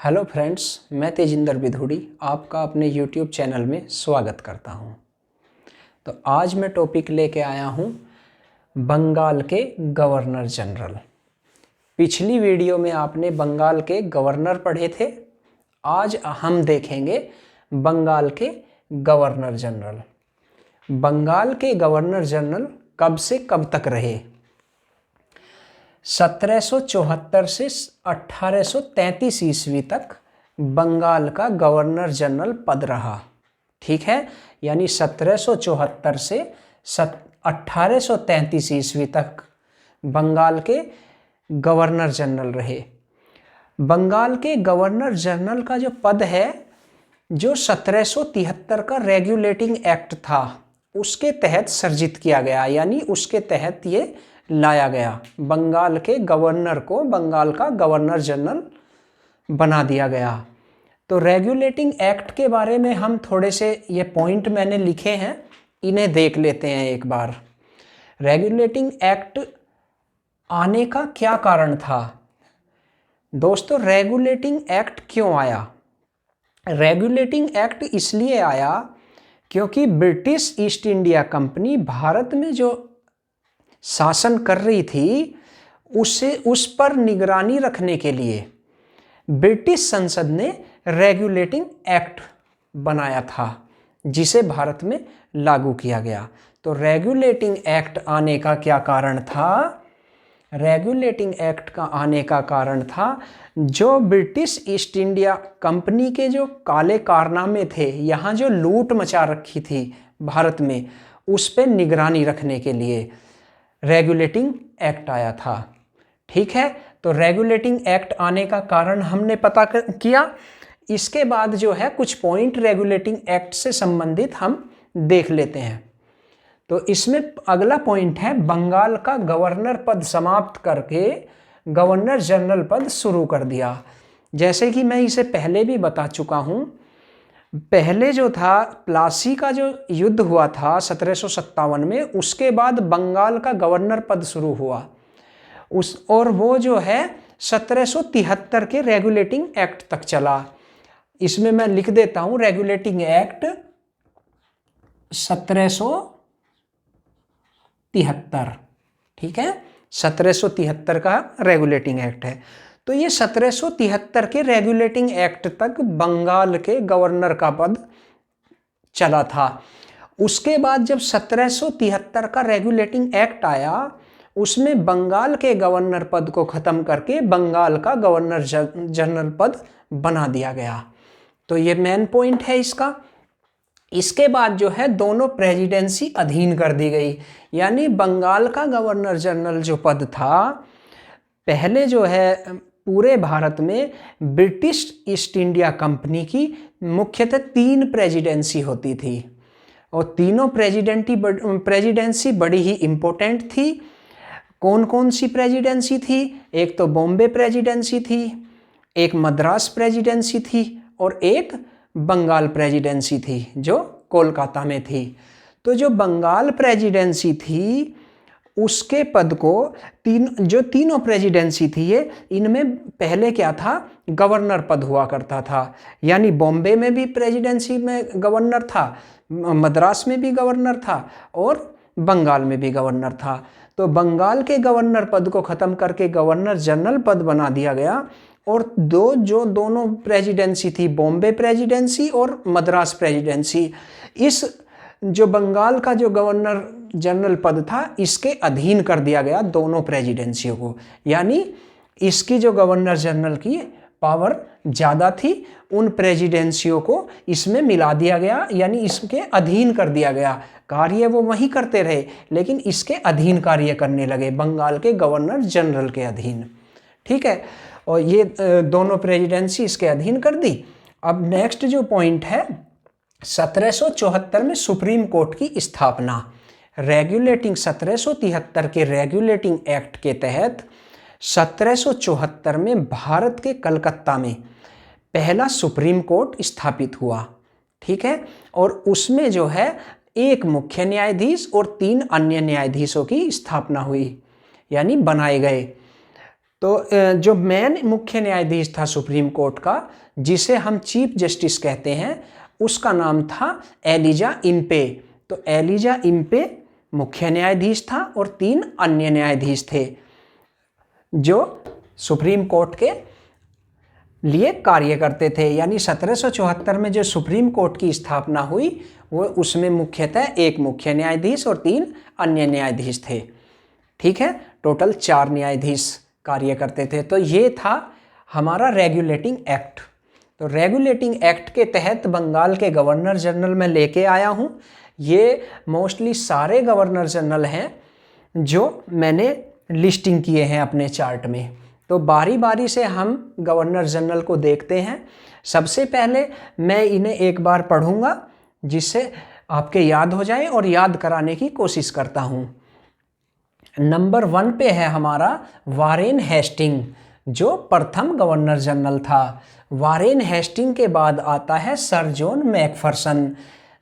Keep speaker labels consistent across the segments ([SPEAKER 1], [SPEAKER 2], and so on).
[SPEAKER 1] Hello friends, मैं तेजिंदर विधुड़ी आपका अपने यूट्यूब चैनल में स्वागत करता हूं। तो आज मैं टॉपिक लेके आया हूं बंगाल के गवर्नर जनरल। पिछली वीडियो में आपने बंगाल के गवर्नर पढ़े थे। आज हम देखेंगे बंगाल के गवर्नर जनरल। बंगाल के गवर्नर जनरल कब से कब तक रहे? 1774 से 1833 ईस्वी तक बंगाल का गवर्नर जनरल पद रहा। ठीक है, यानी 1774 से 1833 ईस्वी तक बंगाल के गवर्नर जनरल रहे। बंगाल के गवर्नर जनरल का जो पद है, जो 1773 का रेगुलेटिंग एक्ट था उसके तहत सर्जित किया गया, यानी उसके तहत ये लाया गया। बंगाल के गवर्नर को बंगाल का गवर्नर जनरल बना दिया गया। तो रेगुलेटिंग एक्ट के बारे में हम थोड़े से ये पॉइंट मैंने लिखे हैं, इन्हें देख लेते हैं एक बार। रेगुलेटिंग एक्ट आने का क्या कारण था? दोस्तों, रेगुलेटिंग एक्ट क्यों आया? रेगुलेटिंग एक्ट इसलिए आया क्योंकि British east India company Bharat में जो शासन कर रही थी उस पर निगरानी रखने के लिए ब्रिटिश संसद ने रेगुलेटिंग एक्ट बनाया था, जिसे भारत में लागू किया गया। तो रेगुलेटिंग एक्ट आने का क्या कारण था? रेगुलेटिंग एक्ट का आने का कारण था जो ब्रिटिश ईस्ट इंडिया कंपनी के जो काले कारनामे थे, यहाँ जो लूट मचा रखी थी भारत में, उस पर निगरानी रखने के लिए रेगुलेटिंग एक्ट आया था। ठीक है, तो रेगुलेटिंग एक्ट आने का कारण हमने पता किया। इसके बाद जो है कुछ पॉइंट रेगुलेटिंग एक्ट से संबंधित हम देख लेते हैं। तो इसमें अगला पॉइंट है, बंगाल का गवर्नर पद समाप्त करके गवर्नर जनरल पद शुरू कर दिया। जैसे कि मैं इसे पहले भी बता चुका हूँ, पहले जो था प्लासी का जो युद्ध हुआ था 1757 में, उसके बाद बंगाल का गवर्नर पद शुरू हुआ और वो जो है 1773 के रेगुलेटिंग एक्ट तक चला। इसमें मैं लिख देता हूं, रेगुलेटिंग एक्ट 1773। ठीक है, 1773 का रेगुलेटिंग एक्ट है। तो ये 1773 के रेगुलेटिंग एक्ट तक बंगाल के गवर्नर का पद चला था। उसके बाद जब 1773 का रेगुलेटिंग एक्ट आया, उसमें बंगाल के गवर्नर पद को खत्म करके बंगाल का गवर्नर जनरल पद बना दिया गया। तो ये मेन पॉइंट है इसका। इसके बाद जो है दोनों प्रेसिडेंसी अधीन कर दी गई, यानी बंगाल का गवर्नर जनरल जो पद था, पहले जो है पूरे भारत में ब्रिटिश ईस्ट इंडिया कंपनी की मुख्यतः 3 प्रेसिडेंसी होती थी और तीनों प्रेसिडेंसी बड़ी ही इम्पोर्टेंट थी। कौन कौन सी प्रेसिडेंसी थी? एक तो बॉम्बे प्रेसिडेंसी थी, एक मद्रास प्रेसिडेंसी थी और एक बंगाल प्रेसिडेंसी थी जो कोलकाता में थी। तो जो बंगाल प्रेसिडेंसी थी उसके पद को तीनों प्रेसिडेंसी थी ये, इनमें पहले क्या था, गवर्नर पद हुआ करता था। यानी बॉम्बे में भी प्रेसिडेंसी में गवर्नर था, मद्रास में भी गवर्नर था और बंगाल में भी गवर्नर था। तो बंगाल के गवर्नर पद को खत्म करके गवर्नर जनरल पद बना दिया गया और दोनों प्रेसिडेंसी थी, बॉम्बे प्रेसिडेंसी और मद्रास प्रेसिडेंसी, इस जो बंगाल का जो गवर्नर जनरल पद था इसके अधीन कर दिया गया दोनों प्रेसिडेंसियों को। यानी इसकी जो गवर्नर जनरल की पावर ज़्यादा थी, उन प्रेसिडेंसियों को इसमें मिला दिया गया, यानी इसके अधीन कर दिया गया। कार्य वो वही करते रहे लेकिन इसके अधीन कार्य करने लगे, बंगाल के गवर्नर जनरल के अधीन। ठीक है, और ये दोनों प्रेसिडेंसी इसके अधीन कर दी। अब नेक्स्ट जो पॉइंट है, 1774 में सुप्रीम कोर्ट की स्थापना। रेगुलेटिंग 1773 के रेगुलेटिंग एक्ट के तहत 1774 में भारत के कलकत्ता में पहला सुप्रीम कोर्ट स्थापित हुआ। ठीक है, और उसमें जो है एक मुख्य न्यायाधीश और 3 अन्य न्यायाधीशों की स्थापना हुई, यानी बनाए गए। तो जो मेन मुख्य न्यायाधीश था सुप्रीम कोर्ट का, जिसे हम चीफ जस्टिस कहते हैं, उसका नाम था एलिजा इम्पे। तो एलिजा इम्पे मुख्य न्यायाधीश था और 3 अन्य न्यायाधीश थे जो सुप्रीम कोर्ट के लिए कार्य करते थे। यानी 1774 में जो सुप्रीम कोर्ट की स्थापना हुई वो उसमें मुख्यतः एक मुख्य न्यायाधीश और 3 अन्य न्यायाधीश थे। ठीक है, टोटल 4 न्यायाधीश कार्य करते थे। तो ये था हमारा रेगुलेटिंग एक्ट। तो रेगुलेटिंग एक्ट के तहत बंगाल के गवर्नर जनरल में लेके आया हूँ। ये मोस्टली सारे गवर्नर जनरल हैं जो मैंने लिस्टिंग किए हैं अपने चार्ट में। तो बारी बारी से हम गवर्नर जनरल को देखते हैं। सबसे पहले मैं इन्हें एक बार पढ़ूंगा जिससे आपके याद हो जाए और याद कराने की कोशिश करता हूँ। नंबर 1 पे है हमारा वारेन हेस्टिंग, जो प्रथम गवर्नर जनरल था। वारेन हेस्टिंग के बाद आता है सर जॉन मैकफरसन,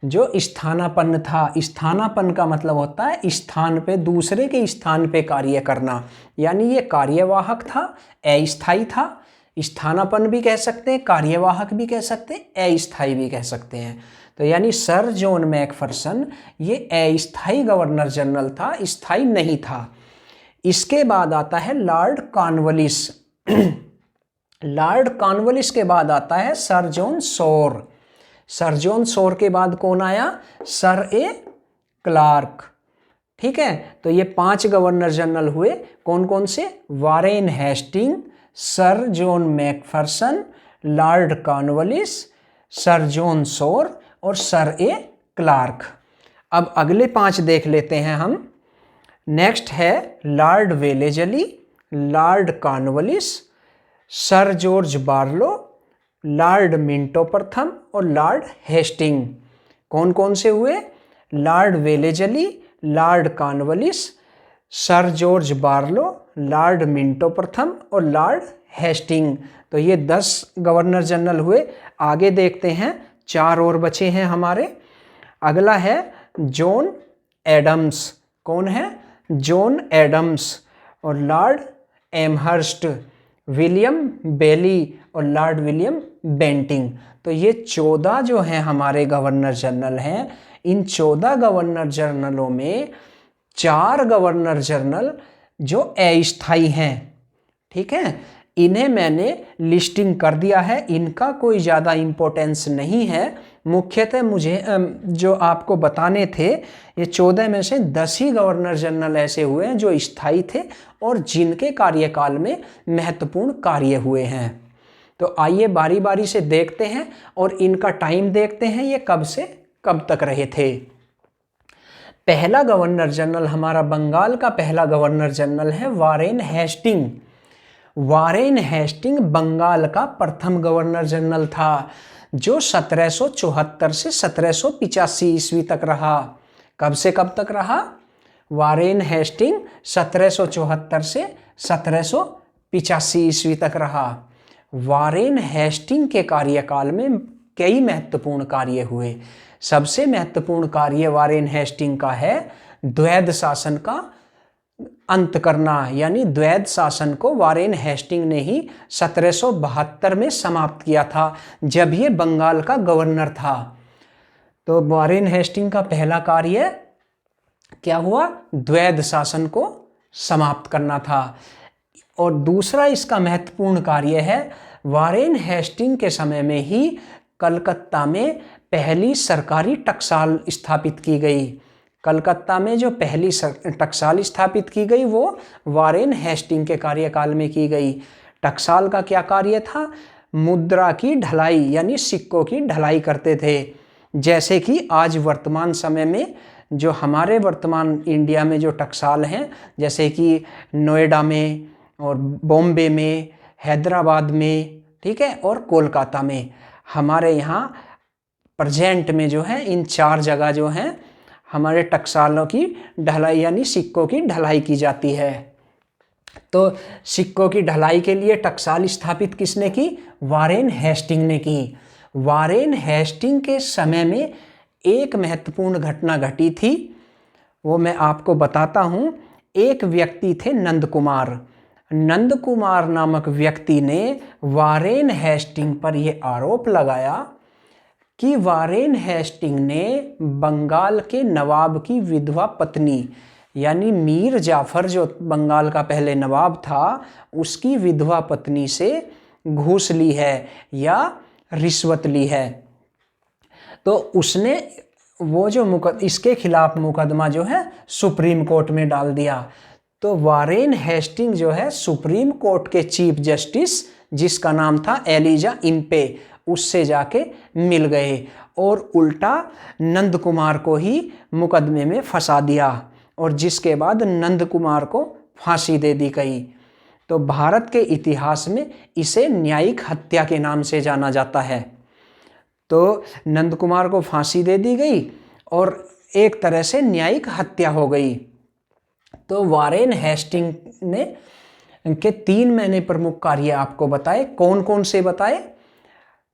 [SPEAKER 1] जो स्थानापन्न था। स्थानापन्न का मतलब होता है स्थान पे, दूसरे के स्थान पे कार्य करना, यानी ये कार्यवाहक था, अस्थायी था। स्थानापन्न भी कह सकते हैं, कार्यवाहक भी कह सकते हैं, अस्थायी भी कह सकते हैं। तो यानी सर जॉन मैकफरसन ये अस्थायी गवर्नर जनरल था, स्थायी नहीं था। इसके बाद आता है लॉर्ड कॉर्नवालिस। लॉर्ड कॉर्नवालिस के बाद आता है सर जॉन शोर। सर जॉन शोर के बाद कौन आया? सर ए क्लार्क। ठीक है, तो ये 5 गवर्नर जनरल हुए। कौन कौन से? Warren Hasting, sir John Macpherson, Lord Cornwallis, sir John Shore और सर ए क्लार्क। अब अगले 5 देख लेते हैं हम। नेक्स्ट है Lord Wellesley, Lord Cornwallis, sir George Barlow, Lord Minto प्रथम और लॉर्ड हेस्टिंग। कौन कौन से हुए? Lord Wellesley, Lord Cornwallis, sir George Barlow, Lord Minto प्रथम और लॉर्ड हेस्टिंग। तो ये 10 गवर्नर जनरल हुए। आगे देखते हैं, 4 और बचे हैं हमारे। अगला है जॉन एडम्स। कौन है? जॉन एडम्स और लॉर्ड एमहर्स्ट, विलियम बेली और लॉर्ड विलियम बेंटिंग। तो ये 14 जो हैं हमारे गवर्नर जनरल हैं। इन 14 गवर्नर जनरलों में 4 गवर्नर जनरल जो अस्थायी हैं। ठीक है, इन्हें मैंने लिस्टिंग कर दिया है, इनका कोई ज़्यादा इम्पोर्टेंस नहीं है। मुख्यतः मुझे जो आपको बताने थे, ये 14 में से 10 ही गवर्नर जनरल ऐसे हुए हैं जो स्थायी थे और जिनके कार्यकाल में महत्वपूर्ण कार्य हुए हैं। तो आइए बारी बारी से देखते हैं और इनका टाइम देखते हैं, ये कब से कब तक रहे थे। पहला गवर्नर जनरल हमारा बंगाल का पहला गवर्नर जनरल है Warren Hasting. Warren Hasting Bengal का प्रथम गवर्नर जनरल था जो 1774 से 1785 ईस्वी तक रहा। कब से कब तक रहा? वारेन हेस्टिंग 1774 से 1785 ईस्वी तक रहा। वारेन हेस्टिंग के कार्यकाल में कई महत्वपूर्ण कार्य हुए। सबसे महत्वपूर्ण कार्य वारेन हेस्टिंग का है द्वैध शासन का अंत करना, यानी द्वैध शासन को वारेन हेस्टिंग ने ही 1772 में समाप्त किया था, जब ये बंगाल का गवर्नर था। तो वारेन हेस्टिंग का पहला कार्य क्या हुआ? द्वैध शासन को समाप्त करना था। और दूसरा इसका महत्वपूर्ण कार्य है, वारेन हेस्टिंग के समय में ही कलकत्ता में पहली सरकारी टकसाल स्थापित की गई। कलकत्ता में जो पहली टकसाल स्थापित की गई वो वारेन हेस्टिंग के कार्यकाल में की गई। टकसाल का क्या कार्य था? मुद्रा की ढलाई, यानी सिक्कों की ढलाई करते थे। जैसे कि आज वर्तमान समय में जो हमारे वर्तमान इंडिया में जो टकसाल हैं, जैसे कि नोएडा में और बॉम्बे में, हैदराबाद में, ठीक है, और कोलकाता में, हमारे यहाँ प्रेजेंट में जो है इन 4 जगह जो हैं हमारे टकसालों की ढलाई यानी सिक्कों की ढलाई की जाती है। तो सिक्कों की ढलाई के लिए टकसाल स्थापित किसने की? वारेन हेस्टिंग ने की। वारेन हेस्टिंग के समय में एक महत्वपूर्ण घटना घटी थी, वो मैं आपको बताता हूँ। एक व्यक्ति थे नंद कुमार। नंद कुमार नामक व्यक्ति ने वारेन हेस्टिंग पर यह आरोप लगाया कि वारेन हेस्टिंग ने बंगाल के नवाब की विधवा पत्नी यानी मीर जाफर जो बंगाल का पहले नवाब था उसकी विधवा पत्नी से घूस ली है या रिश्वत ली है। तो उसने वो जो इसके खिलाफ मुकदमा जो है सुप्रीम कोर्ट में डाल दिया। तो वारेन हेस्टिंग जो है सुप्रीम कोर्ट के चीफ जस्टिस जिसका नाम था एलिजा इम्पे उससे जाके मिल गए और उल्टा नंद कुमार को ही मुकदमे में फंसा दिया और जिसके बाद नंद कुमार को फांसी दे दी गई। तो भारत के इतिहास में इसे न्यायिक हत्या के नाम से जाना जाता है। तो नंद कुमार को फांसी दे दी गई और एक तरह से न्यायिक हत्या हो गई। तो वारेन हेस्टिंग ने के 3 मैंने प्रमुख कार्य आपको बताए। कौन कौन से बताए?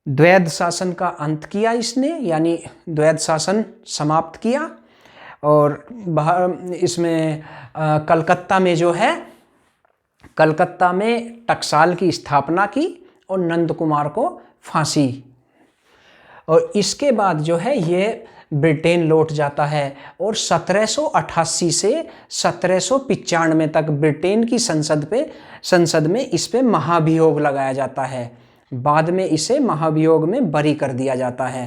[SPEAKER 1] द्वैध शासन का अंत किया इसने, यानी द्वैध शासन समाप्त किया। और इसमें कलकत्ता में जो है कलकत्ता में टकसाल की स्थापना की और नंद कुमार को फांसी। और इसके बाद जो है ये ब्रिटेन लौट जाता है और 1788 से 1795 तक ब्रिटेन की संसद में इस पे महाभियोग लगाया जाता है। बाद में इसे महाभियोग में बरी कर दिया जाता है।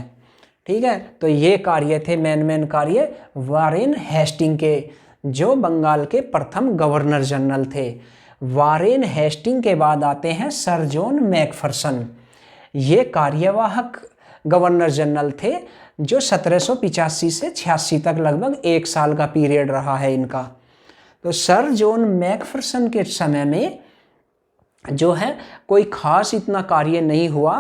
[SPEAKER 1] ठीक है, तो ये कार्य थे मेन कार्य वारेन हेस्टिंग के, जो बंगाल के प्रथम गवर्नर जनरल थे। वारेन हेस्टिंग के बाद आते हैं सर जॉन मैकफरसन। ये कार्यवाहक गवर्नर जनरल थे जो 1785 से 86 तक लगभग 1 साल का पीरियड रहा है इनका। तो सर जॉन मैकफरसन के समय में जो है कोई खास इतना कार्य नहीं हुआ।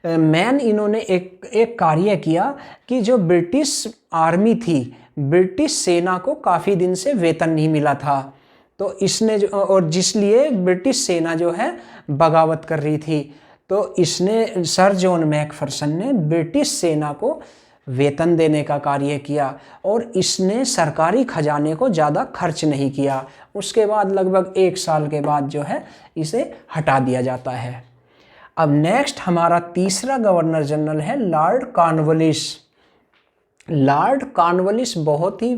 [SPEAKER 1] इन्होंने एक कार्य किया कि जो ब्रिटिश आर्मी थी, ब्रिटिश सेना को काफ़ी दिन से वेतन नहीं मिला था। तो इसने और जिसलिए ब्रिटिश सेना जो है बगावत कर रही थी, तो इसने सर जॉन मैकफरसन ने ब्रिटिश सेना को वेतन देने का कार्य किया और इसने सरकारी खजाने को ज़्यादा खर्च नहीं किया। उसके बाद लगभग 1 साल के बाद जो है इसे हटा दिया जाता है। अब नेक्स्ट हमारा तीसरा गवर्नर जनरल है लॉर्ड कॉर्नवालिस। लॉर्ड कॉर्नवालिस बहुत ही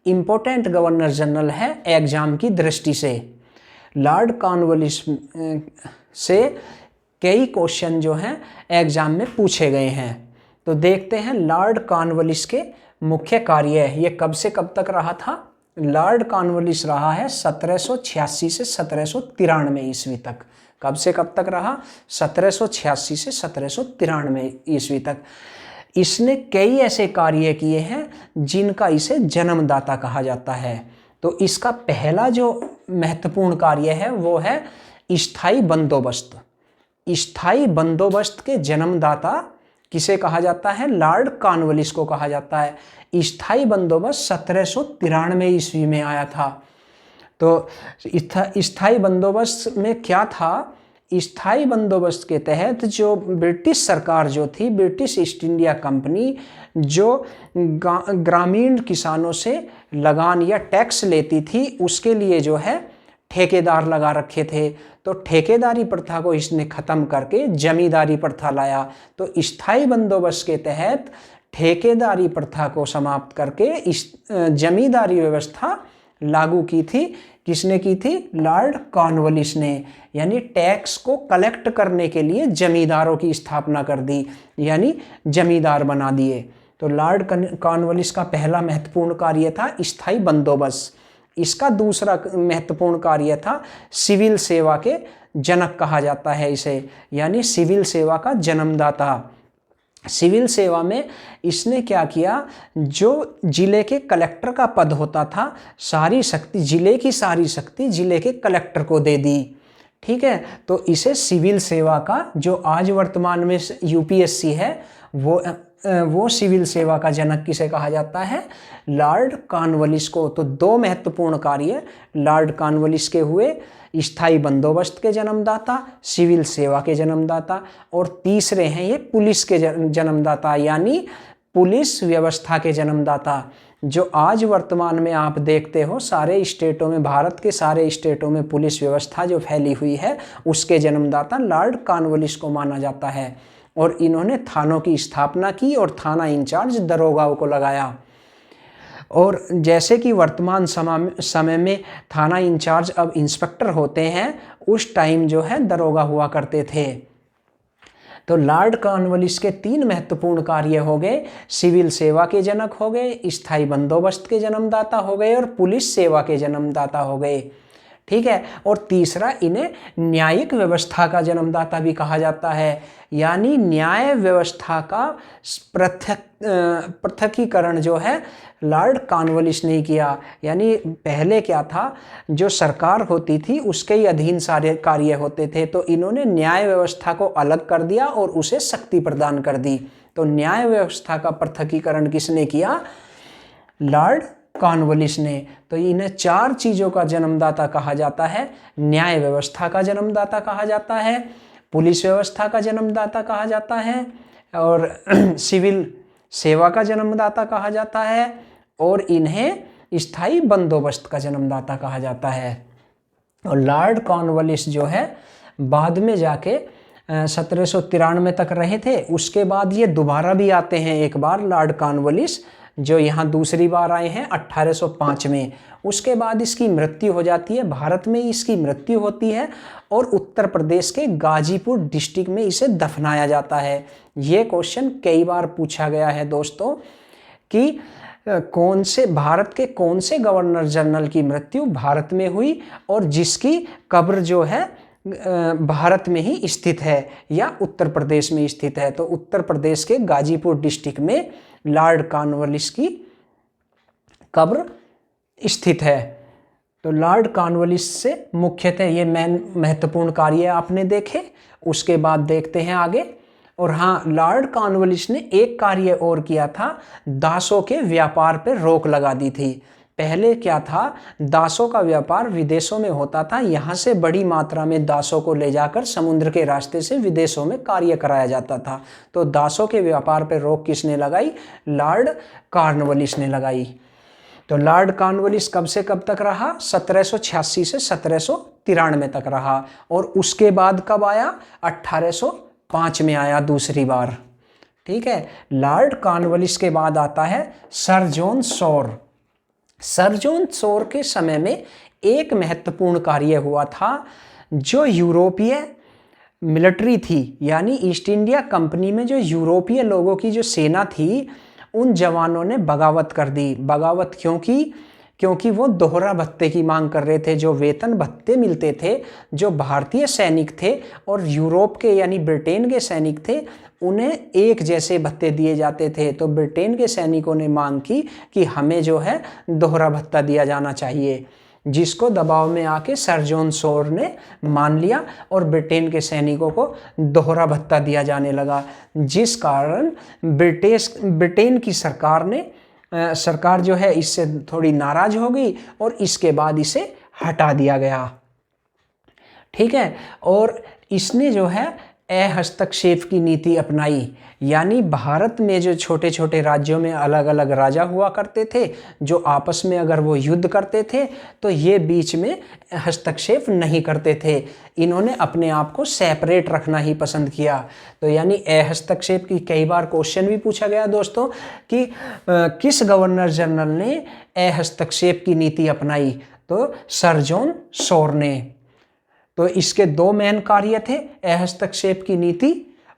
[SPEAKER 1] इम्पोर्टेंट गवर्नर जनरल है एग्जाम की दृष्टि से। लॉर्ड कॉर्नवालिस से कई क्वेश्चन जो हैं एग्जाम में पूछे गए हैं। तो देखते हैं लॉर्ड कॉर्नवालिस के मुख्य कार्य। ये कब से कब तक रहा था? लॉर्ड कॉर्नवालिस रहा है 1786 से 1793 ईस्वी तक। कब से कब तक रहा? 1786 से 1793 ईस्वी तक। इसने कई ऐसे कार्य किए हैं जिनका इसे जन्मदाता कहा जाता है। तो इसका पहला जो महत्वपूर्ण कार्य है वो है स्थायी बंदोबस्त। स्थायी बंदोबस्त के जन्मदाता किसे कहा जाता है? लॉर्ड कॉर्नवालिस को कहा जाता है। स्थायी बंदोबस्त 1793 ईस्वी में आया था। तो स्थायी बंदोबस्त में क्या था? स्थायी बंदोबस्त के तहत जो ब्रिटिश सरकार जो थी, ब्रिटिश ईस्ट इंडिया कंपनी, जो ग्रामीण किसानों से लगान या टैक्स लेती थी, उसके लिए जो है ठेकेदार लगा रखे थे। तो ठेकेदारी प्रथा को इसने ख़त्म करके जमींदारी प्रथा लाया। तो स्थायी बंदोबस्त के तहत ठेकेदारी प्रथा को समाप्त करके जमींदारी व्यवस्था लागू की थी। किसने की थी? लॉर्ड कॉर्नवालिस ने। यानी टैक्स को कलेक्ट करने के लिए जमींदारों की स्थापना कर दी, यानी जमींदार बना दिए। तो लॉर्ड कॉर्नवालिस का पहला महत्वपूर्ण कार्य था स्थायी बंदोबस्त। इसका दूसरा महत्वपूर्ण कार्य था सिविल सेवा के जनक कहा जाता है इसे, यानी सिविल सेवा का जन्मदाता। सिविल सेवा में इसने क्या किया? जो जिले के कलेक्टर का पद होता था, सारी शक्ति, जिले की सारी शक्ति जिले के कलेक्टर को दे दी। ठीक है, तो इसे सिविल सेवा का, जो आज वर्तमान में यूपीएससी है, वो सिविल सेवा का जनक किसे कहा जाता है? लॉर्ड कॉर्नवालिस को। तो 2 महत्वपूर्ण कार्य लॉर्ड कॉर्नवालिस के हुए, स्थायी बंदोबस्त के जन्मदाता, सिविल सेवा के जन्मदाता। और तीसरे हैं ये पुलिस के जन्मदाता, यानी पुलिस व्यवस्था के जन्मदाता। जो आज वर्तमान में आप देखते हो सारे स्टेटों में, भारत के सारे स्टेटों में पुलिस व्यवस्था जो फैली हुई है, उसके जन्मदाता लॉर्ड कॉर्नवालिस को माना जाता है। और इन्होंने थानों की स्थापना की और थाना इंचार्ज दरोगाओं को लगाया। और जैसे कि वर्तमान समय में थाना इंचार्ज अब इंस्पेक्टर होते हैं, उस टाइम जो है दरोगा हुआ करते थे। तो लॉर्ड कॉर्नवालिस के 3 महत्वपूर्ण कार्य हो गए, सिविल सेवा के जनक हो गए, स्थायी बंदोबस्त के जन्मदाता हो गए और पुलिस सेवा के जन्मदाता हो गए। ठीक है। और तीसरा, इन्हें न्यायिक व्यवस्था का जन्मदाता भी कहा जाता है, यानी न्याय व्यवस्था का पृथकीकरण जो है लॉर्ड कॉर्नवालिस ने किया। यानी पहले क्या था, जो सरकार होती थी उसके ही अधीन सारे कार्य होते थे, तो इन्होंने न्याय व्यवस्था को अलग कर दिया और उसे शक्ति प्रदान कर दी। तो न्याय व्यवस्था का पृथकीकरण किसने किया? लॉर्ड कॉर्नवालिस ने। तो इन्हें 4 चीज़ों का जन्मदाता कहा जाता है। न्याय व्यवस्था का जन्मदाता कहा जाता है, पुलिस व्यवस्था का जन्मदाता कहा जाता है, और सिविल सेवा का जन्मदाता कहा जाता है, और इन्हें स्थायी बंदोबस्त का जन्मदाता कहा जाता है। और लॉर्ड कॉर्नवालिस जो है बाद में जाके 1793 तक रहे थे। उसके बाद ये दोबारा भी आते हैं एक बार, लॉर्ड कॉर्नवालिस जो यहाँ दूसरी बार आए हैं 1805 में। उसके बाद इसकी मृत्यु हो जाती है, भारत में इसकी मृत्यु होती है और उत्तर प्रदेश के गाजीपुर डिस्ट्रिक्ट में इसे दफनाया जाता है। ये क्वेश्चन कई बार पूछा गया है दोस्तों कि भारत के कौन से गवर्नर जनरल की मृत्यु भारत में हुई और जिसकी कब्र जो है भारत में ही स्थित है या उत्तर प्रदेश में स्थित है। तो उत्तर प्रदेश के गाजीपुर डिस्ट्रिक्ट में लॉर्ड कॉर्नवालिस की कब्र स्थित है। तो लॉर्ड कॉर्नवालिस से मुख्यतः ये महत्वपूर्ण कार्य आपने देखे। उसके बाद देखते हैं आगे। और हाँ, लॉर्ड कॉर्नवालिस ने एक कार्य और किया था, दासों के व्यापार पर रोक लगा दी थी। पहले क्या था, दासों का व्यापार विदेशों में होता था, यहाँ से बड़ी मात्रा में दासों को ले जाकर समुद्र के रास्ते से विदेशों में कार्य कराया जाता था। तो दासों के व्यापार पर रोक किसने लगाई? लॉर्ड कॉर्नवालिस ने लगाई। तो लॉर्ड कॉर्नवालिस कब से कब तक रहा? 1786 से 1793 तक रहा। और उसके बाद कब आया? 1805 में आया दूसरी बार। ठीक है। लॉर्ड कॉर्नवालिस के बाद आता है सर जॉन शोर। सर जॉन शोर के समय में एक महत्वपूर्ण कार्य हुआ था। जो यूरोपीय मिलिट्री थी, यानी ईस्ट इंडिया कंपनी में जो यूरोपीय लोगों की जो सेना थी, उन जवानों ने बगावत कर दी। बगावत क्योंकि वो दोहरा भत्ते की मांग कर रहे थे। जो वेतन भत्ते मिलते थे, जो भारतीय सैनिक थे और यूरोप के यानी ब्रिटेन के सैनिक थे, उन्हें एक जैसे भत्ते दिए जाते थे। तो ब्रिटेन के सैनिकों ने मांग की कि हमें जो है दोहरा भत्ता दिया जाना चाहिए, जिसको दबाव में आके सर जॉन शोर ने मान लिया और ब्रिटेन के सैनिकों को दोहरा भत्ता दिया जाने लगा, जिस कारण ब्रिटेन की सरकार जो है इससे थोड़ी नाराज हो गई और इसके बाद इसे हटा दिया गया। ठीक है। और इसने जो है हस्तक्षेप की नीति अपनाई, यानी भारत में जो छोटे छोटे राज्यों में अलग अलग राजा हुआ करते थे, जो आपस में अगर वो युद्ध करते थे तो ये बीच में हस्तक्षेप नहीं करते थे। इन्होंने अपने आप को सेपरेट रखना ही पसंद किया। तो यानी हस्तक्षेप की कई बार क्वेश्चन भी पूछा गया दोस्तों कि किस गवर्नर जनरल ने हस्तक्षेप की नीति अपनाई? तो सर जॉन शोर ने। तो इसके 2 मेन कार्य थे, हस्तक्षेप की नीति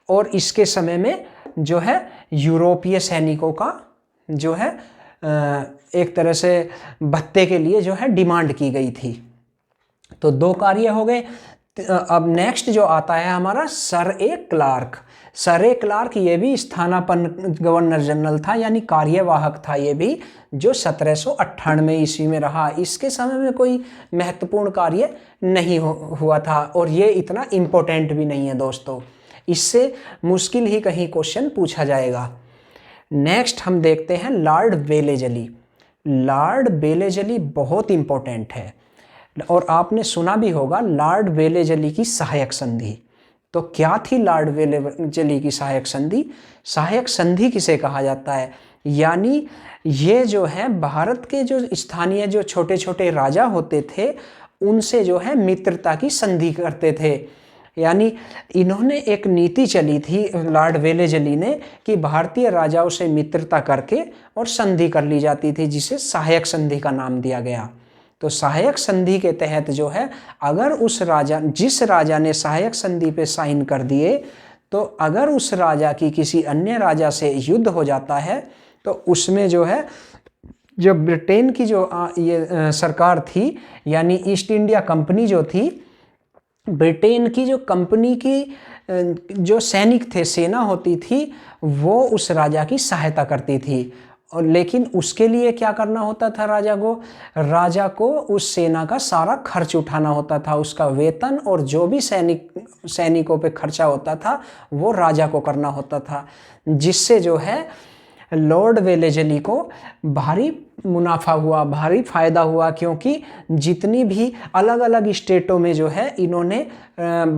[SPEAKER 1] और इसके समय में जो है यूरोपीय सैनिकों का जो है एक तरह से भत्ते के लिए जो है डिमांड की गई थी। तो 2 कार्य हो गए। अब नेक्स्ट जो आता है हमारा सर ए क्लार्क। सर ए क्लार्क ये भी स्थानापन्न गवर्नर जनरल था, यानी कार्यवाहक था ये भी, जो 1798 ईस्वी में रहा। इसके समय में कोई महत्वपूर्ण कार्य नहीं हुआ था और ये इतना इम्पोर्टेंट भी नहीं है दोस्तों। इससे मुश्किल ही कहीं क्वेश्चन पूछा जाएगा। नेक्स्ट हम देखते हैं लॉर्ड वेलेजली। लॉर्ड वेलेजली बहुत इम्पोर्टेंट है और आपने सुना भी होगा लॉर्ड वेलेजली की सहायक संधि। तो तो क्या थी लॉर्ड वेलेजली की सहायक संधि? सहायक संधि किसे कहा जाता है? यानी ये जो है भारत के जो स्थानीय जो छोटे छोटे राजा होते थे उनसे जो है मित्रता की संधि करते थे। यानी इन्होंने एक नीति चली थी लॉर्ड वेलेजली ने कि भारतीय राजाओं से मित्रता करके और संधि कर ली जाती थी, जिसे सहायक संधि का नाम दिया गया। तो सहायक संधि के तहत जो है अगर जिस राजा ने सहायक संधि पे साइन कर दिए, तो अगर उस राजा की किसी अन्य राजा से युद्ध हो जाता है तो उसमें जो है जो ब्रिटेन की जो सरकार थी, यानी ईस्ट इंडिया कंपनी जो थी, ब्रिटेन की जो कंपनी की जो सैनिक थे, सेना होती थी, वो उस राजा की सहायता करती थी। और लेकिन उसके लिए क्या करना होता था? राजा को उस सेना का सारा खर्च उठाना होता था। उसका वेतन और जो भी सैनिकों पे खर्चा होता था वो राजा को करना होता था, जिससे जो है लॉर्ड वेलेजली को भारी मुनाफा हुआ, भारी फायदा हुआ, क्योंकि जितनी भी अलग अलग स्टेटों में जो है इन्होंने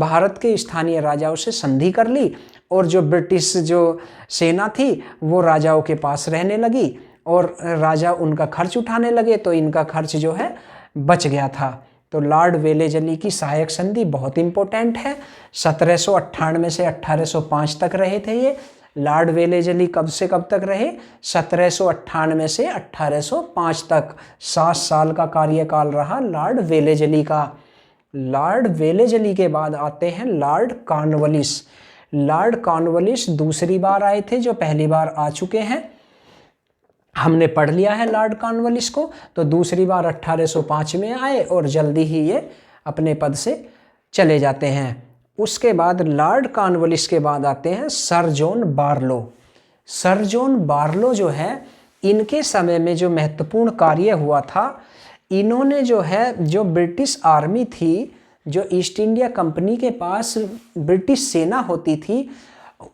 [SPEAKER 1] भारत के स्थानीय राजाओं से संधि कर ली और जो ब्रिटिश जो सेना थी वो राजाओं के पास रहने लगी और राजा उनका खर्च उठाने लगे, तो इनका खर्च जो है बच गया था। तो लॉर्ड वेलेजली की सहायक संधि बहुत इंपॉर्टेंट है। 1798 से 1805 तक रहे थे ये। लॉर्ड वेलेजली कब से कब तक रहे? 1798 से 1805 तक। 7 साल का कार्यकाल रहा लॉर्ड वेलेजली का। लॉर्ड वेलेजली के बाद आते हैं लॉर्ड कॉर्नवालिस। लॉर्ड कॉर्नवालिस दूसरी बार आए थे, जो पहली बार आ चुके हैं, हमने पढ़ लिया है लॉर्ड कॉर्नवालिस को। तो दूसरी बार 1805 में आए और जल्दी ही ये अपने पद से चले जाते हैं। उसके बाद लॉर्ड कॉर्नवालिस के बाद आते हैं sir John Barlow. Sir John Barlow जो है, इनके समय में जो महत्वपूर्ण कार्य हुआ था, इन्होंने जो है जो ब्रिटिश आर्मी थी, जो ईस्ट इंडिया कंपनी के पास ब्रिटिश सेना होती थी,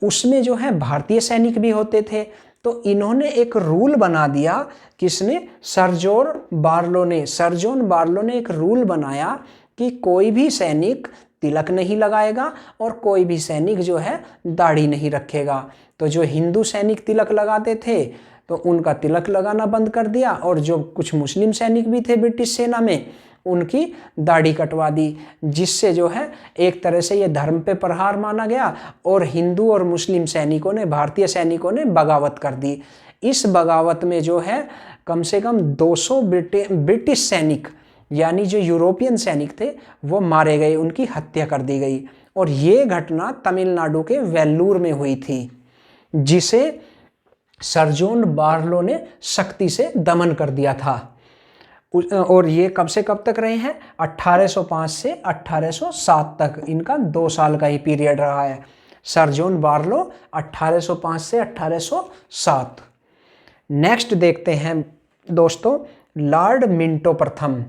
[SPEAKER 1] उसमें जो है भारतीय सैनिक भी होते थे। तो इन्होंने एक रूल बना दिया। किसने? सर जॉन बार्लो ने एक रूल बनाया कि कोई भी सैनिक तिलक नहीं लगाएगा और कोई भी सैनिक जो है दाढ़ी नहीं रखेगा। तो जो हिंदू सैनिक तिलक लगाते थे तो उनका तिलक लगाना बंद कर दिया, और जो कुछ मुस्लिम सैनिक भी थे ब्रिटिश सेना में उनकी दाढ़ी कटवा दी, जिससे जो है एक तरह से ये धर्म पे प्रहार माना गया और हिंदू और मुस्लिम सैनिकों ने, भारतीय सैनिकों ने बगावत कर दी। इस बगावत में जो है कम से कम 200 ब्रिटिश सैनिक, यानी जो यूरोपियन सैनिक थे, वो मारे गए, उनकी हत्या कर दी गई। और ये घटना तमिलनाडु के वेल्लूर में हुई थी, जिसे सर जॉन बार्लो ने सख्ती से दमन कर दिया था। और ये कब से कब तक रहे हैं? 1805 से 1807 तक। इनका 2 साल का ही पीरियड रहा है। सर जॉन बार्लो 1805 से 1807। नेक्स्ट देखते हैं दोस्तों लॉर्ड मिंटो प्रथम।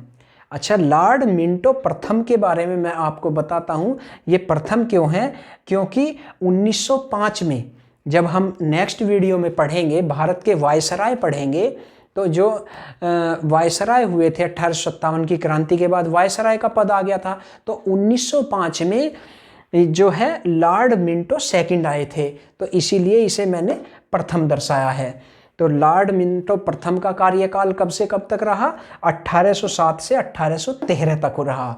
[SPEAKER 1] अच्छा, लॉर्ड मिंटो प्रथम के बारे में मैं आपको बताता हूँ। ये प्रथम क्यों है? क्योंकि 1905 में जब हम नेक्स्ट वीडियो में पढ़ेंगे, भारत के वायसराय पढ़ेंगे, तो जो वायसराय हुए थे 1857 की क्रांति के बाद वायसराय का पद आ गया था। तो 1905 में जो है लॉर्ड मिंटो सेकंड आए थे, तो इसीलिए इसे मैंने प्रथम दर्शाया है। तो लॉर्ड मिंटो प्रथम का कार्यकाल कब से कब तक रहा? 1807 से 1813 तक रहा।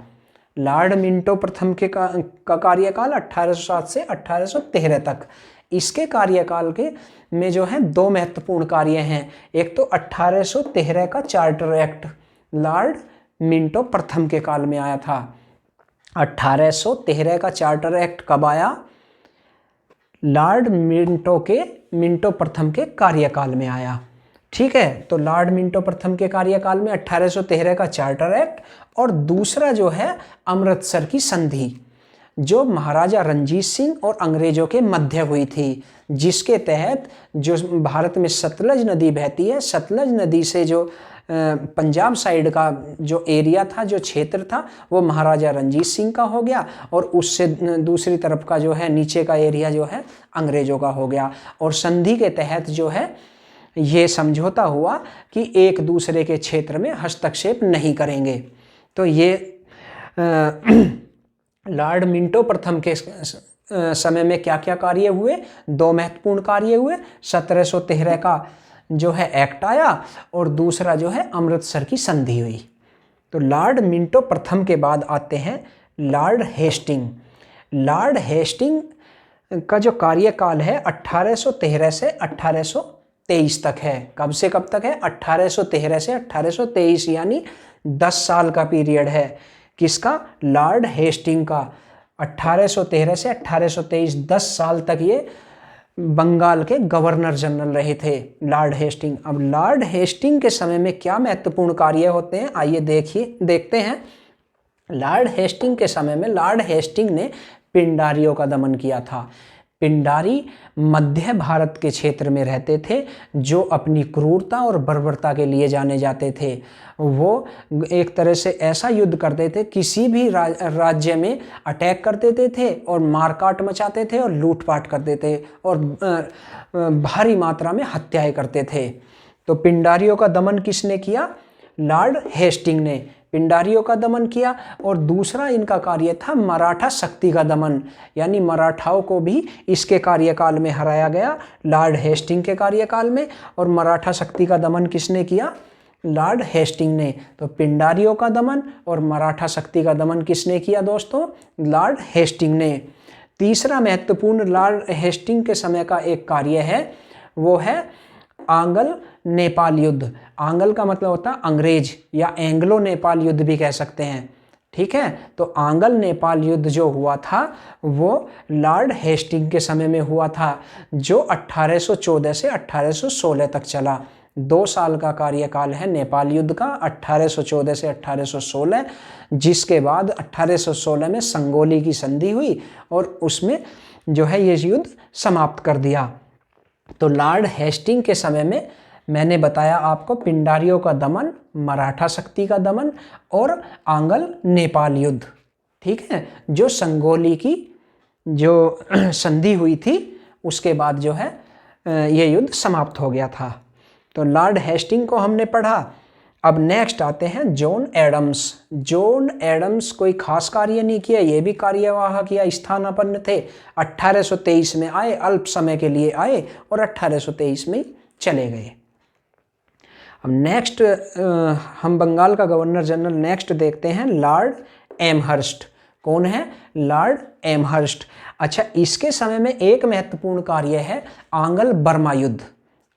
[SPEAKER 1] लॉर्ड मिंटो प्रथम के का कार्यकाल 1807 से 1813 तक। इसके कार्यकाल के में जो है 2 महत्वपूर्ण कार्य हैं। एक तो 1813 का चार्टर एक्ट लॉर्ड मिंटो प्रथम के काल में आया था। 1813 का चार्टर एक्ट कब आया? लॉर्ड मिंटो प्रथम के कार्यकाल में आया। ठीक है, तो लॉर्ड मिंटो प्रथम के कार्यकाल में 1813 का चार्टर एक्ट, और दूसरा जो है अमृतसर की संधि, जो महाराजा रंजीत सिंह और अंग्रेजों के मध्य हुई थी, जिसके तहत जो भारत में सतलज नदी बहती है, सतलज नदी से जो पंजाब साइड का जो एरिया था, जो क्षेत्र था, वो महाराजा रंजीत सिंह का हो गया, और उससे दूसरी तरफ का जो है नीचे का एरिया जो है अंग्रेजों का हो गया। और संधि के तहत जो है ये समझौता हुआ कि एक दूसरे के क्षेत्र में हस्तक्षेप नहीं करेंगे। तो ये लॉर्ड मिंटो प्रथम के समय में क्या क्या कार्य हुए? 2 महत्वपूर्ण कार्य हुए। 1713 का जो है एक्ट आया और दूसरा जो है अमृतसर की संधि हुई। तो लॉर्ड मिंटो प्रथम के बाद आते हैं लॉर्ड हेस्टिंग। लॉर्ड हेस्टिंग का जो कार्यकाल है 1813 से 1823 तक है। कब से कब तक है? 1813 से 1823, यानी 10 साल का पीरियड है। किसका? लॉर्ड हेस्टिंग का। 1813 से 1823, 10 साल तक ये बंगाल के गवर्नर जनरल रहे थे लॉर्ड हेस्टिंग। अब लॉर्ड हेस्टिंग के समय में क्या महत्वपूर्ण कार्य होते हैं, आइए देखते हैं। लॉर्ड हेस्टिंग के समय में लॉर्ड हेस्टिंग ने पिंडारियों का दमन किया था। पिंडारी मध्य भारत के क्षेत्र में रहते थे, जो अपनी क्रूरता और बर्बरता के लिए जाने जाते थे। वो एक तरह से ऐसा युद्ध करते थे, किसी भी राज्य में अटैक कर देते थे और मारकाट मचाते थे और लूटपाट करते थे और भारी मात्रा में हत्याएं करते थे। तो पिंडारियों का दमन किसने किया? लॉर्ड हेस्टिंग ने पिंडारियों का दमन किया। और दूसरा इनका कार्य था मराठा शक्ति का दमन, यानी मराठाओं को भी इसके कार्यकाल में हराया गया, लॉर्ड हेस्टिंग के कार्यकाल में। और मराठा शक्ति का दमन किसने किया? लॉर्ड हेस्टिंग ने। तो पिंडारियों का दमन और मराठा शक्ति का दमन किसने किया दोस्तों? लॉर्ड हेस्टिंग ने। तीसरा महत्वपूर्ण लॉर्ड हेस्टिंग के समय का एक कार्य है, वो है आंग्ल नेपाल युद्ध। आंग्ल का मतलब होता है अंग्रेज, या एंग्लो नेपाल युद्ध भी कह सकते हैं। ठीक है, तो आंग्ल नेपाल युद्ध जो हुआ था वो लॉर्ड हेस्टिंग के समय में हुआ था, जो 1814 से 1816 तक चला। 2 साल का कार्यकाल है नेपाल युद्ध का, 1814 से 1816, जिसके बाद 1816 में संगोली की संधि हुई और उसमें जो है ये युद्ध समाप्त कर दिया। तो लॉर्ड हेस्टिंग के समय में मैंने बताया आपको पिंडारियों का दमन, मराठा शक्ति का दमन और आंग्ल नेपाल युद्ध। ठीक है, जो संगोली की जो संधि हुई थी उसके बाद जो है ये युद्ध समाप्त हो गया था। तो लॉर्ड हेस्टिंग को हमने पढ़ा। अब नेक्स्ट आते हैं जॉन एडम्स। जॉन एडम्स कोई खास कार्य नहीं किया, ये भी कार्यवाहक या स्थानापन्न थे। 1823 में आए, अल्प समय के लिए आए और 1823 में चले गए। अब नेक्स्ट हम बंगाल का गवर्नर जनरल नेक्स्ट देखते हैं लॉर्ड एमहर्स्ट। कौन है? Lord Amherst. अच्छा, इसके समय में एक महत्वपूर्ण कार्य है आंग्ल बर्मा युद्ध।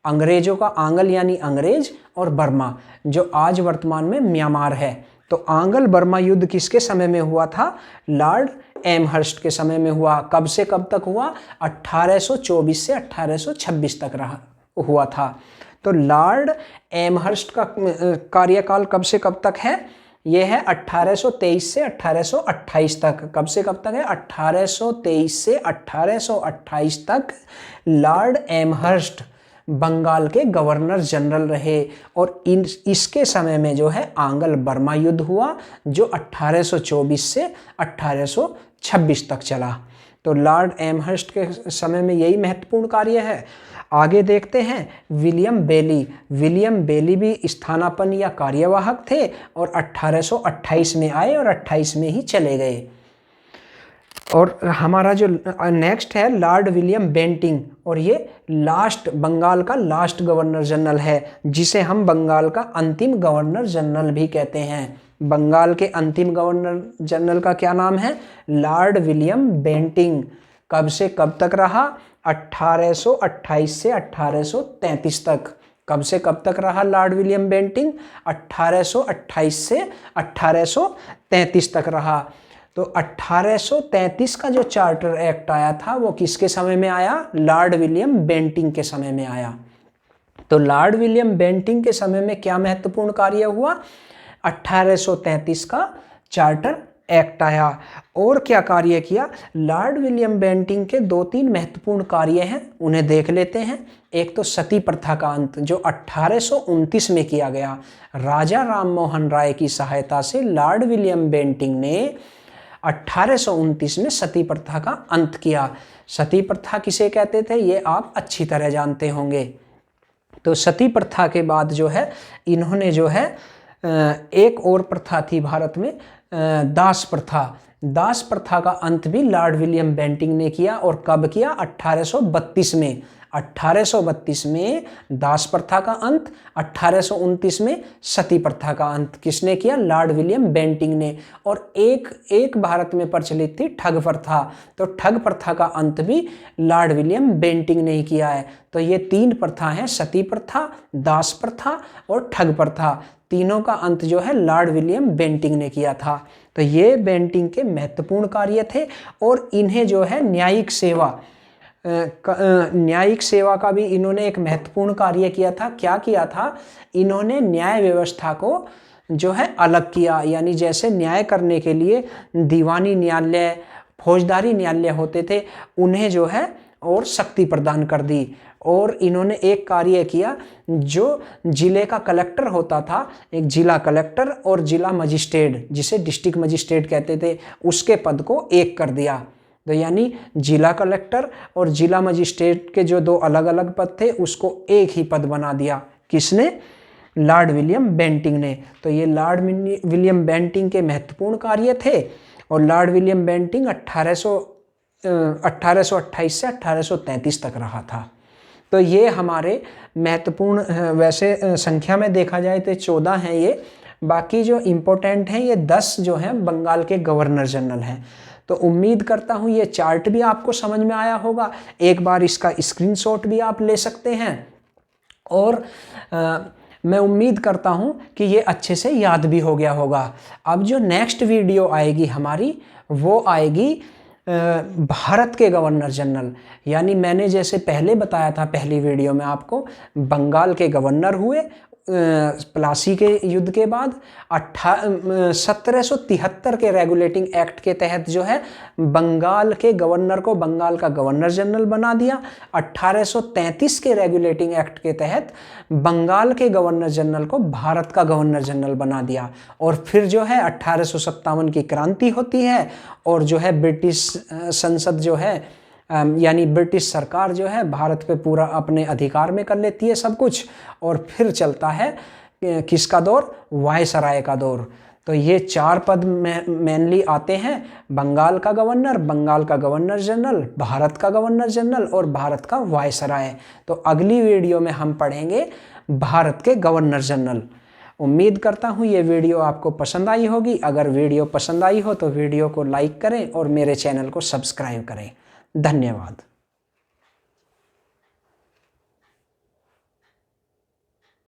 [SPEAKER 1] अंग्रेजों का आंग्ल यानी अंग्रेज और बर्मा, जो आज वर्तमान में म्यांमार है। तो आंग्ल बर्मा युद्ध किसके समय में हुआ था? लॉर्ड एमहर्स्ट के समय में हुआ। कब से कब तक हुआ? 1824 से 1826 तक हुआ था। तो लॉर्ड एमहर्स्ट का कार्यकाल कब से कब तक है? यह है 1823 से 1828 तक। कब से कब तक है? 1823 से 1828 तक लॉर्ड एमहर्स्ट बंगाल के गवर्नर जनरल रहे। और इसके समय में जो है आंग्ल बर्मा युद्ध हुआ, जो 1824 से 1826 तक चला। तो लॉर्ड एमहर्स्ट के समय में यही महत्वपूर्ण कार्य है। आगे देखते हैं विलियम बेली। विलियम बेली भी स्थानापन्न या कार्यवाहक थे और 1828 में आए और 28 में ही चले गए। और हमारा जो नेक्स्ट है लॉर्ड विलियम बेंटिंग, और ये लास्ट बंगाल का लास्ट गवर्नर जनरल है, जिसे हम बंगाल का अंतिम गवर्नर जनरल भी कहते हैं। बंगाल के अंतिम गवर्नर जनरल का क्या नाम है? Lord William Bentinck. कब से कब तक रहा? 1828 से 1833 तक। कब से कब तक रहा लॉर्ड विलियम बेंटिंग? 1828 से 1833 तक रहा। तो 1833 का जो चार्टर एक्ट आया था वो किसके समय में आया? लॉर्ड विलियम बेंटिंग के समय में आया। तो लॉर्ड विलियम बेंटिंग के समय में क्या महत्वपूर्ण कार्य हुआ? 1833 का चार्टर एक्ट आया। और क्या कार्य किया? लॉर्ड विलियम बेंटिंग के 2-3 महत्वपूर्ण कार्य हैं, उन्हें देख लेते हैं। एक तो सती प्रथा का अंत, जो 1829 में किया गया। राजा राममोहन राय की सहायता से लॉर्ड विलियम बेंटिंग ने 1829 में सती प्रथा का अंत किया। सती प्रथा किसे कहते थे ये आप अच्छी तरह जानते होंगे। तो सती प्रथा के बाद जो है इन्होंने जो है एक और प्रथा थी भारत में, दास प्रथा, दास प्रथा का अंत भी लॉर्ड विलियम बेंटिंक ने किया। और कब किया? 1832 में। 1832 में दास प्रथा का अंत, 1829 में सती प्रथा का अंत किसने किया? लॉर्ड विलियम बेंटिंक ने। और एक भारत में प्रचलित थी ठग प्रथा, तो ठग प्रथा का अंत भी लॉर्ड विलियम बेंटिंक ने ही किया है। तो ये 3 प्रथा हैं, सती प्रथा, दास प्रथा और ठग प्रथा, तीनों का अंत जो है लॉर्ड विलियम बेंटिंक ने किया था। तो ये बेंटिंक के महत्वपूर्ण कार्य थे। और इन्हें जो है न्यायिक सेवा का भी इन्होंने एक महत्वपूर्ण कार्य किया था। क्या किया था? इन्होंने न्याय व्यवस्था को जो है अलग किया, यानी जैसे न्याय करने के लिए दीवानी न्यायालय, फौजदारी न्यायालय होते थे, उन्हें जो है और शक्ति प्रदान कर दी। और इन्होंने एक कार्य किया, जो जिले का कलेक्टर होता था, एक जिला कलेक्टर और जिला मजिस्ट्रेट, जिसे डिस्ट्रिक्ट मजिस्ट्रेट कहते थे, उसके पद को एक कर दिया। तो यानी जिला कलेक्टर और जिला मजिस्ट्रेट के जो 2 अलग अलग पद थे, उसको एक ही पद बना दिया। किसने? लॉर्ड विलियम बेंटिंक ने। तो ये लॉर्ड विलियम बेंटिंक के महत्वपूर्ण कार्य थे। और लॉर्ड विलियम बेंटिंक 1828 से 1833 तक रहा था। तो ये हमारे महत्वपूर्ण, वैसे संख्या में देखा जाए तो 14 हैं ये, बाकी जो इम्पोर्टेंट हैं ये 10 जो हैं बंगाल के गवर्नर जनरल हैं। तो उम्मीद करता हूँ ये चार्ट भी आपको समझ में आया होगा। एक बार इसका स्क्रीनशॉट भी आप ले सकते हैं। और मैं उम्मीद करता हूँ कि ये अच्छे से याद भी हो गया होगा। अब जो नेक्स्ट वीडियो आएगी हमारी, वो आएगी भारत के गवर्नर जनरल। यानी मैंने जैसे पहले बताया था पहली वीडियो में आपको, बंगाल के गवर्नर हुए प्लासी के युद्ध के बाद। 1773 के रेगुलेटिंग एक्ट के तहत जो है बंगाल के गवर्नर को बंगाल का गवर्नर जनरल बना दिया। 1833 के रेगुलेटिंग एक्ट के तहत बंगाल के गवर्नर जनरल को भारत का गवर्नर जनरल बना दिया। और फिर जो है 1857 की क्रांति होती है, और जो है ब्रिटिश संसद जो है, यानी ब्रिटिश सरकार जो है भारत पे पूरा अपने अधिकार में कर लेती है सब कुछ। और फिर चलता है किसका दौर? वायसराय का दौर। तो ये 4 पद मेनली आते हैं, बंगाल का गवर्नर, बंगाल का गवर्नर जनरल, भारत का गवर्नर जनरल और भारत का वायसराय। तो अगली वीडियो में हम पढ़ेंगे भारत के गवर्नर जनरल। उम्मीद करता हूँ ये वीडियो आपको पसंद आई होगी। अगर वीडियो पसंद आई हो तो वीडियो को लाइक करें और मेरे चैनल को सब्सक्राइब करें। धन्यवाद।